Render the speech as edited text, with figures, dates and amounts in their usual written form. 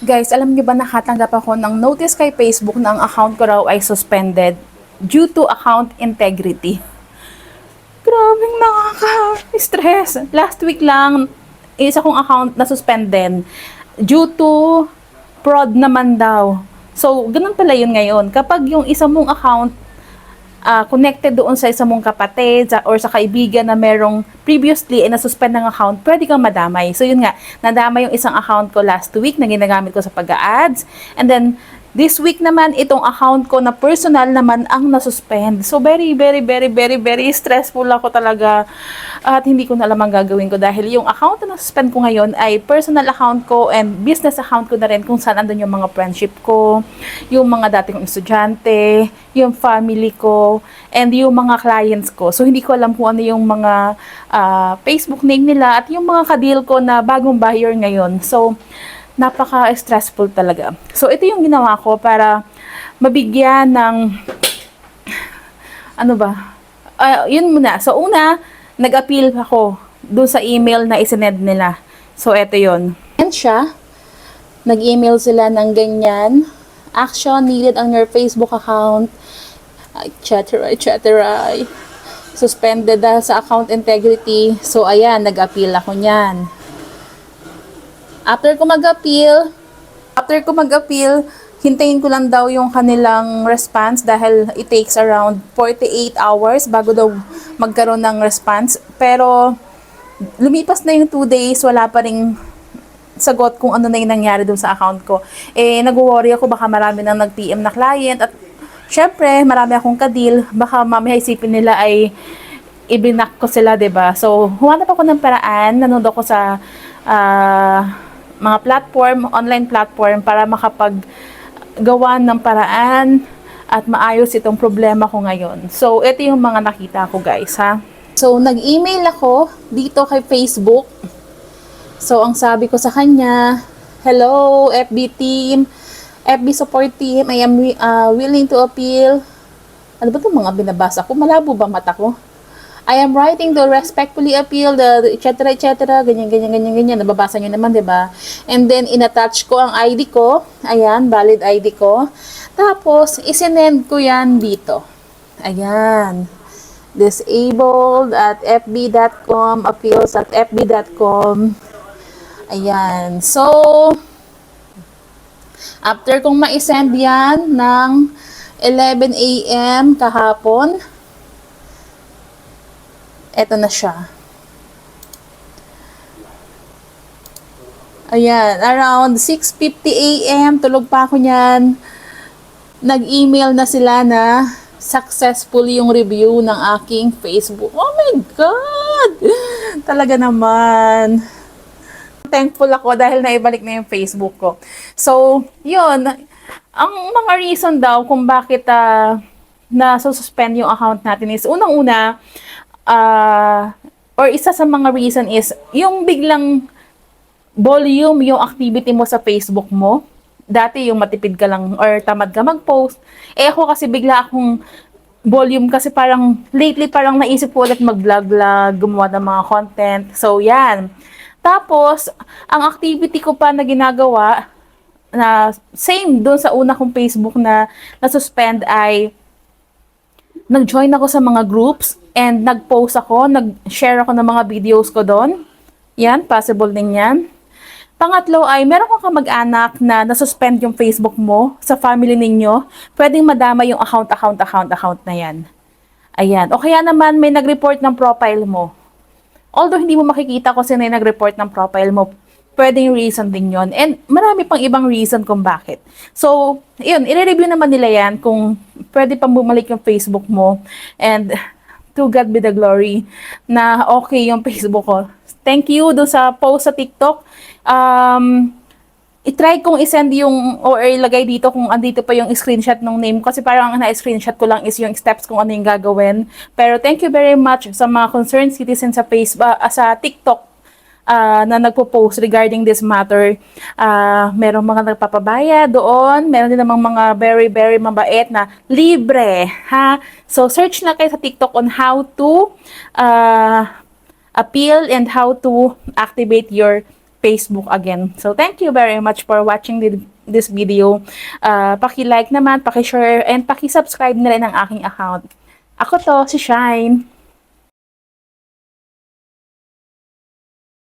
Guys, alam niyo ba nakatanggap ako ng notice kay Facebook na ang account ko raw ay suspended due to account integrity. Grabing nakaka-stress. Last week lang, isa kong account na suspended due to fraud naman daw. So, ganun pala yun ngayon. Kapag yung isa mong account connected doon sa isa mong kapatid or sa kaibigan na merong previously na-suspend ng account, pwede kang madamay. So yun nga, nadamay yung isang account ko last week na ginagamit ko sa pag-a-ads. And then, this week naman, itong account ko na personal naman ang nasuspend. So very, very, very, very, very stressful ako talaga. At hindi ko na alam ang gagawin ko dahil yung account na nasuspend ko ngayon ay personal account ko and business account ko na rin kung saan andun yung mga friendship ko, yung mga dating estudyante, yung family ko, and yung mga clients ko. So hindi ko alam kung ano yung mga Facebook name nila at yung mga kadil ko na bagong buyer ngayon. So, napaka-stressful talaga. So, ito yung ginawa ko para mabigyan ng, ano ba, yun muna. So, una, nag-appeal ako doon sa email na isinend nila. So, ito yun. And siya, nag-email sila ng ganyan, action needed on your Facebook account, etc. Suspended dahil sa account integrity. So, ayan, nag-appeal ako niyan. After ko mag-appeal, hintayin ko lang daw yung kanilang response dahil it takes around 48 hours bago daw magkaroon ng response. Pero lumipas na yung 2 days, wala pa ring sagot kung ano na yung nangyari doon sa account ko. Nag-worry ako baka marami nang nag-PM na client at syempre, marami akong kadil. Baka mamaya isipin nila ay ibinak ko sila, 'di ba? So, humanap ako ng paraan, nanood ako sa mga platform, online platform para makapaggawa ng paraan at maayos itong problema ko ngayon. So, ito yung mga nakita ko, guys, ha. So, nag-email ako dito kay Facebook. So, ang sabi ko sa kanya, hello, FB team, FB support team, I am willing to appeal. Ano ba itong mga binabasa ko? Malabo ba mata ko? I am writing to respectfully appeal the etc. Ganyan. Nababasa nyo naman, di ba? And then, inattach ko ang ID ko. Ayan, valid ID ko. Tapos, isinend ko yan dito. Ayan. Disabled at fb.com, appeals at fb.com. Ayan. So, after kong ma-send yan ng 11 a.m. kahapon, eto na siya. Ayan, around 6:50 a.m. tulog pa ako niyan. Nag-email na sila na successful yung review ng aking Facebook. Oh my God! Talaga naman. Thankful ako dahil naibalik na yung Facebook ko. So, yun. Ang mga reason daw kung bakit na-suspend yung account natin is unang-una, or isa sa mga reason is yung biglang volume yung activity mo sa Facebook mo. Dati yung matipid ka lang or tamad ka mag-post. Ako kasi bigla akong volume kasi parang lately parang naisip ko ulit mag-vlog, gumawa ng mga content. So yan. Tapos, ang activity ko pa na ginagawa na same doon sa una kong Facebook na na-suspend ay nag-join ako sa mga groups and nag-post ako, nag-share ako ng mga videos ko doon. Yan, possible din yan. Pangatlo ay, meron kang kamag-anak na nasuspend yung Facebook mo sa family ninyo, pwedeng madama yung account na yan. Ayan. O kaya naman may nag-report ng profile mo. Although hindi mo makikita kung sino yung nag-report ng profile mo, pwedeng reason din yon. And marami pang ibang reason kung bakit. So, yun, i-review naman nila yan kung pwede pang bumalik yung Facebook mo. And to God be the glory na okay yung Facebook ko. Thank you do sa post sa TikTok. I-try kong isend yung or ilagay dito kung andito pa yung screenshot ng name kasi parang ang na-screenshot ko lang is yung steps kung ano yung gagawin. Pero thank you very much sa mga concerned citizens sa Facebook, sa TikTok na nagpo-post regarding this matter. Merong mga nagpapabaya doon, meron din namang mga very, very mabait na libre, ha? So, search na kayo sa TikTok on how to appeal and how to activate your Facebook again. So, thank you very much for watching this video. Paki-like naman, paki-share, and paki-subscribe na rin ang aking account. Ako to, si Shine.